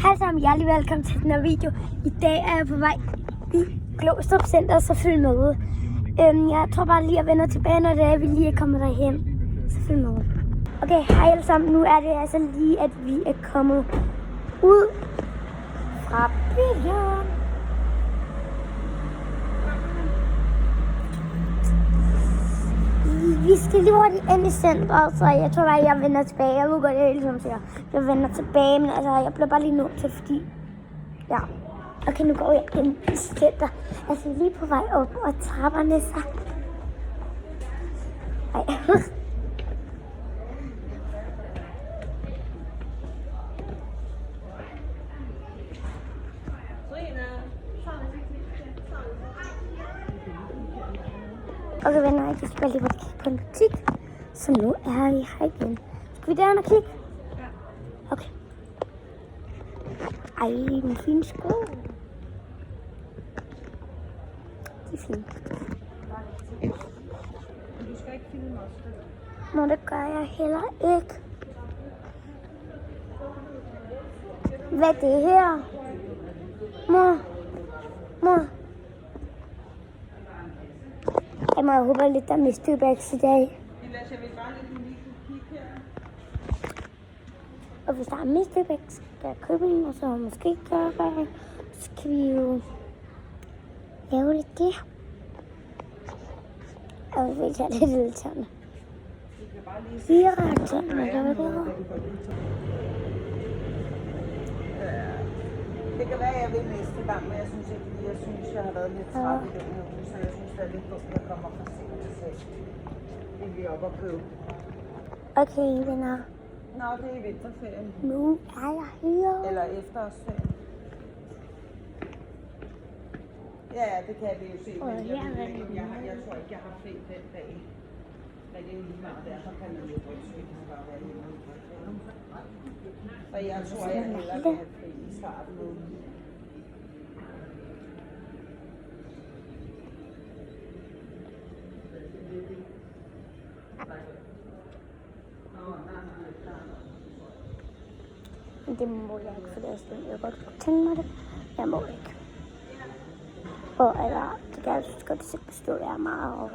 Hej sammen, hjertelig velkommen til den her video. I dag er jeg på vej i Glostrup Center, så følg med. Jeg tror bare lige, at vender tilbage, når det er, vi lige er kommet derhen. Så følg med. Okay, hej alle sammen. Nu er det altså lige, at vi er kommet ud fra byen. Vi skal lige hurtigt ind i centret, så jeg tror bare, jeg vender tilbage. Jeg ved godt, jeg ligesom siger, jeg vender tilbage, men altså, jeg bliver bare lige nødt til, fordi... Ja. Okay, nu går jeg ind i center. Altså, lige på vej op, og trapperne så... Ej. Okay, venner, jeg skal lige kigge på en butik. Så nu er vi her igen. Skal vi derhen og kigge? Ja. Okay. Ej, en fin sko. De er fine. Du skal ikke filme os. Nå, det gør jeg heller ikke. Hvad er det her? Mor. Jeg håber lidt, der er mystery bags i dag. Jeg vil bare lige kunne kigge her. Og hvis der er mystery bags, skal jeg købe en, og så måske gøre det. Så kan vi jo lave lidt det. Og vi tager lidt irriterende. Irriterende, hvad var det her? Det kan være, at jeg vil næste gang, men jeg synes ikke, jeg synes, jeg har været lidt træt i den her uge, så jeg synes, det er lidt dumt, at jeg kommer for sent til selv. Det vi er oppe og købe. Okay, venner. Nå, det er i vinterferien. Nu er jeg her. Eller efterårsferien. Ja, det kan vi jo se, men jeg tror ikke, jeg har fri den dag. Men det er jo lige meget, derfor kan man jo godt sige, at det bare være hjemme. Og jeg tror, jeg hellere vil have fri i starten nu. Men det må jeg ikke, for det er sådan, jeg godt kunne tænke mig det. Jeg må ikke. Og eller, det kan jeg godt selv bestå, at jeg er meget over.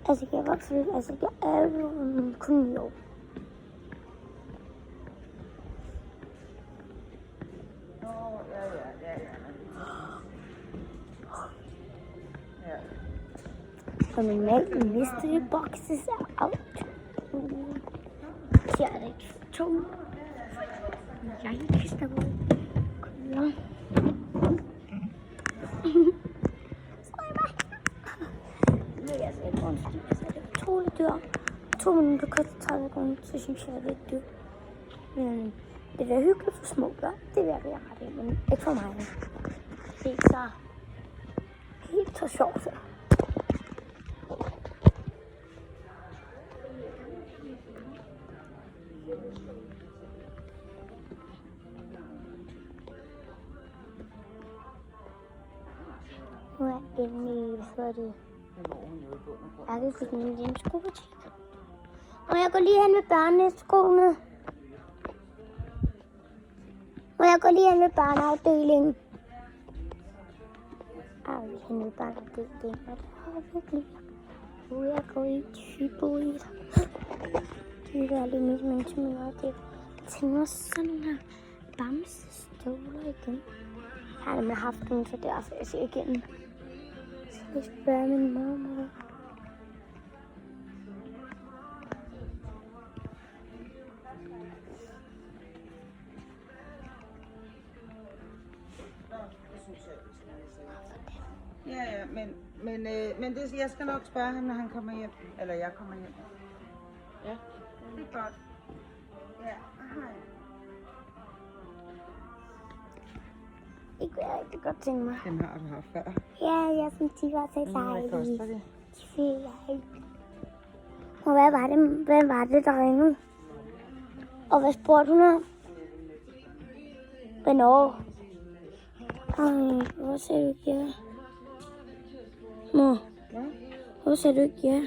Altså, jeg godt føle, jeg er jo kun i år. Og normalt mystery boxes er out. Her er det ikke 2. Jeg kan snakke ud. Kom. Det er utroligt dyrt. 2 minutter koster 30 kroner, så synes jeg, det er dyrt. Men det er hyggeligt for små børn. Det vil jeg ret i, men ikke for mig. Det er ikke helt så sjovt. Nu er jeg inde i, hvad hedder det? Jeg kan fik en lille skobutik. Og jeg går lige hen med børneskoene. Og jeg går lige hen med børneafdelingen. Jeg går lige hen med børneafdelingen. Og det har jeg virkelig. Nu jeg går i Tivoli. Det er lidt mit menneske, men også det. Jeg tænker sådan nogle her bamsestøvler igen. Jeg har nemlig haft den, så derfor jeg ser igen. Så jeg spørger min mormor. Ja, men det, jeg skal nok spørge ham, når han kommer hjem. Eller jeg kommer hjem. Ja. Det er godt. Ja, hej. Det kunne jeg rigtig godt tænke mig. Den har du haft før. Ja, jeg synes, de var så dejlige. Hvad koster det? De fik jeg ikke. Og hvad var det, der ringede? Og hvad spurgte hun om? Hvornår? Ej, hvor sagde du ikke ja? Mor, hvor sagde du ikke ja?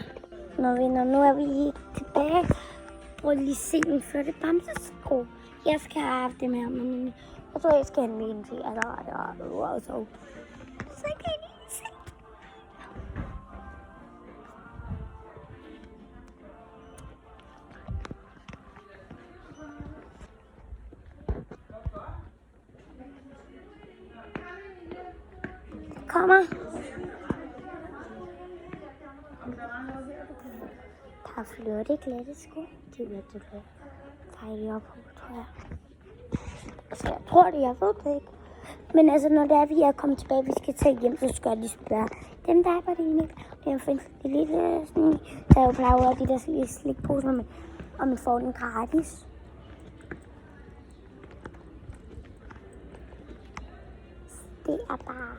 Nå venner, nu er vi tilbage Prøv lige at se min flotte bamsesko. Jeg skal have haft dem her, men jeg tror, jeg skal have med en til. Altså, så kan I lige se. Kommer. Der er flotte glatte sko. De er virkelig flotte. Der er de op på, tror jeg. Så jeg tror det, jeg ved det ikke. Men altså, når det er, vi er kommet tilbage, vi skal tage hjem, så skal jeg lige spørge dem, der er på det ene. Det er en lille sådan, der er jo plejer over de der lille slikposer med, og man får den gratis. Det er bare...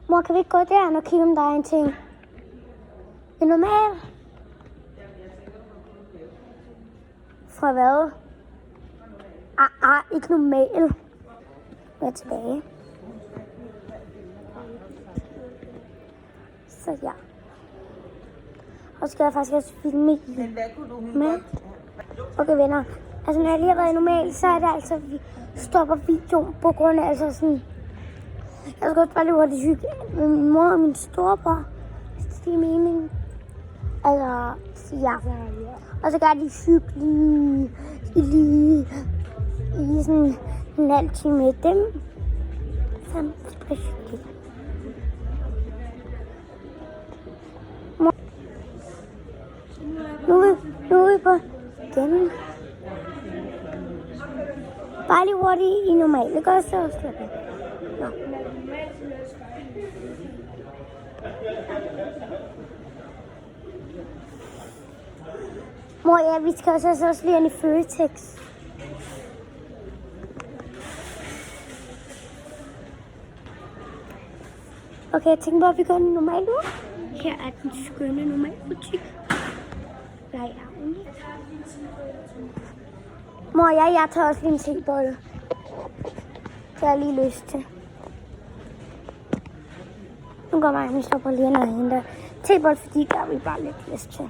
Mor, kan vi ikke gå derind og kigge, om der er en ting? Det er normalt. Fra hvad? Ikke normalt. Jeg er tilbage. Så ja. Og så skal jeg faktisk også filme med. Okay, venner. Altså, når jeg lige har været normal, så er det altså, at vi stopper videoen på grund af altså sådan... Jeg skal også bare lige hurtigt hygge med min mor og min storebror. Hvis det er meningen. Altså, ja. Og så gør de hyggelige i sådan en halv time med dem. Så det bliver hyggeligt. Nu er vi på den. Bare lige hurtigt i normalt. Det gør så også lidt. Nå. Mor, ja, vi skal også lige ind i Føtex. Okay, jeg tænker bare, at vi går normalt ud. Her er den skønne normalbutik. Der er mor, jeg tager også lige en tebolle. Det har jeg lige lyst til. Nu går mig, vi stopper lige og henter tebolle, fordi der har vi bare lidt lyst til.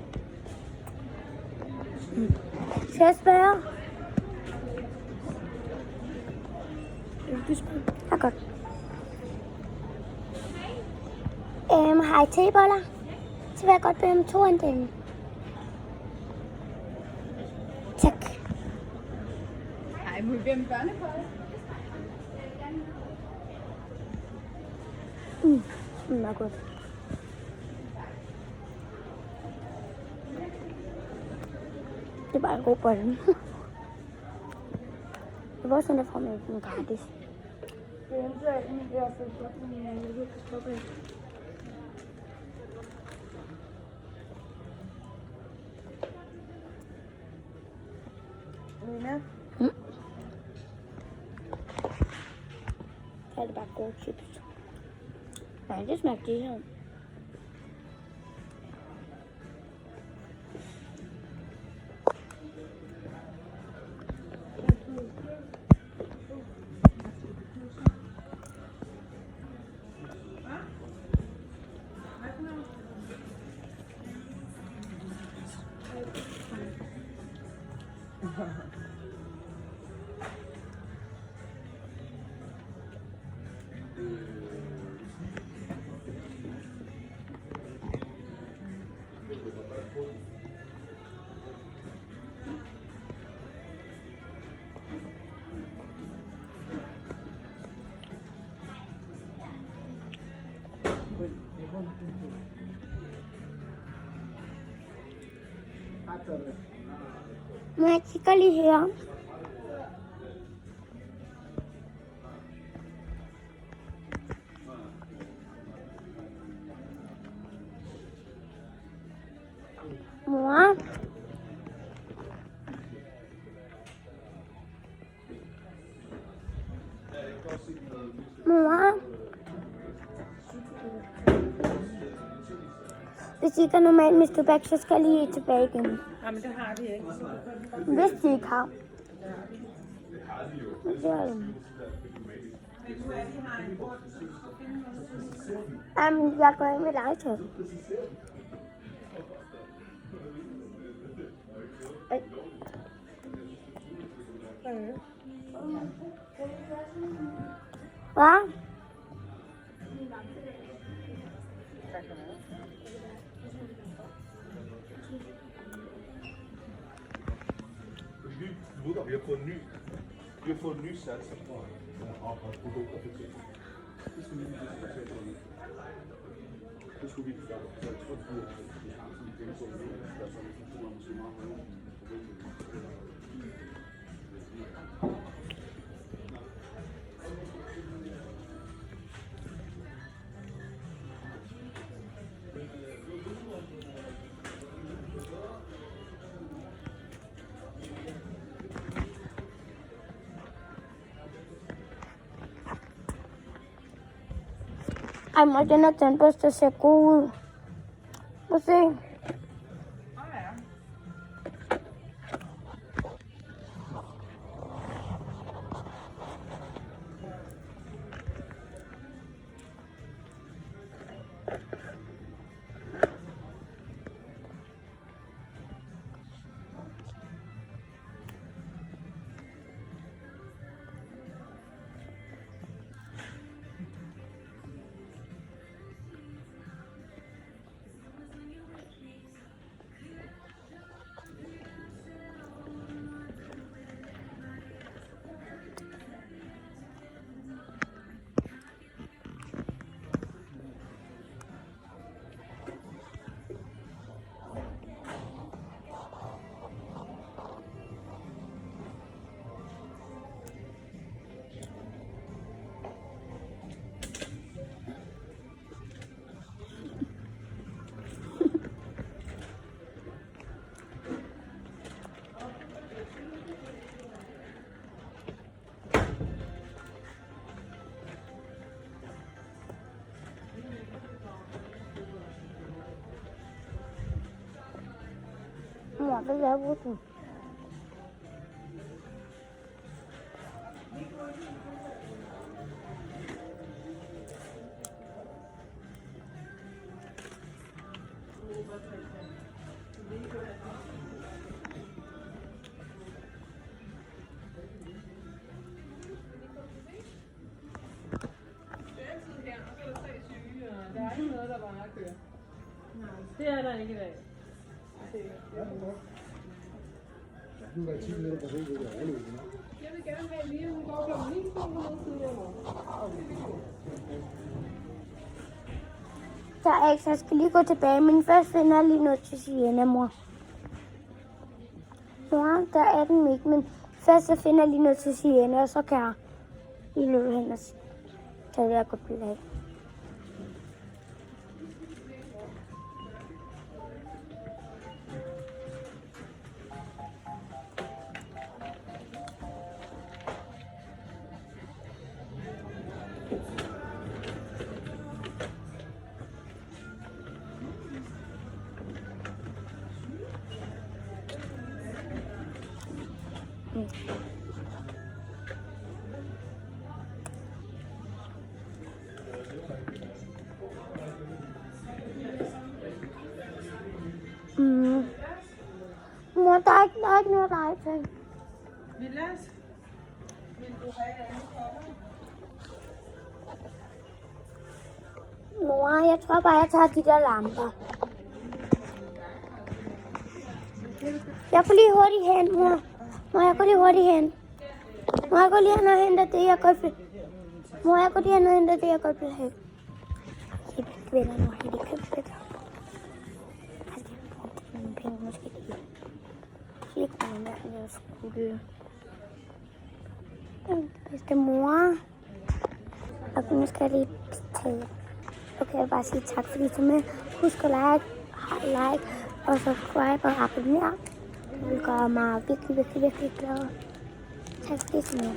Skal jeg spørge? Ja, godt. Har I teboller? Så vil jeg godt bede om 2 af dem. Tak. Ej, må vi bede om børnekold? Det er godt. Det er bare en god bolle. Det var sådan, der får med den gratis. Det er eventuelt en i hvert fald godt, men jeg vil ikke stoppe. Lina? Så er det bare gode chips. Nej, det smager det her. Men jeg kigger lige her. Mor? Mor? Hvis I ikke har normalt Mr. Bag, så skal I lige tilbage igen. Jamen, det har vi ikke. Hvis de ikke har. Jamen, jeg går ind med legetøj. Hvad? Du ved godt, vi har fået en ny sats for produkter for ting. Det skulle vi lige diskutere på nu. Det skulle vi ikke gøre. Så jeg tror, at vi har sådan en ting på nu, der er sådan en kultur, om så meget med Ej, mor, den her tandbørste ser god ud. Prøv at se. Mor, hvad laver du? Der er ikke noget, der bare kører. Nej, det er der ikke i dag. Du var 10 minutter på det, det er alle ude. Jeg vil gerne have lige, hun går klokken 9, så hun har tidligere morgen. Der er ikke, så jeg skal lige gå tilbage, men først finder jeg lige noget til Sienna, mor. Mor, der er den ikke, men først så finder jeg lige noget til Sienna, og så kan jeg lige løbe hen og tage det, jeg går blive af. Mor, der er ikke noget legetøj. Vilas, vil du have en kopper? Mor, jeg tror bare, jeg tager de der lamper. Jeg går lige hurtigt hen, mor. Mor, jeg går lige hurtigt hen. Mor, jeg går lige hen og henter det, jeg godt vil. Mor, jeg går lige hen og henter det, jeg godt vil have. Jeg vender nu helt i købsbækker. Altså, jeg brugte nogle penge, måske lige. 4 kroner der, jeg skulle. Bedste mor. Og nu skal jeg lige betale. Okay, jeg vil bare sige tak, fordi I så med. Husk at like og subscribe og abonnere. Det vil gøre mig virkelig, virkelig, virkelig glad. Tak fordi I så med.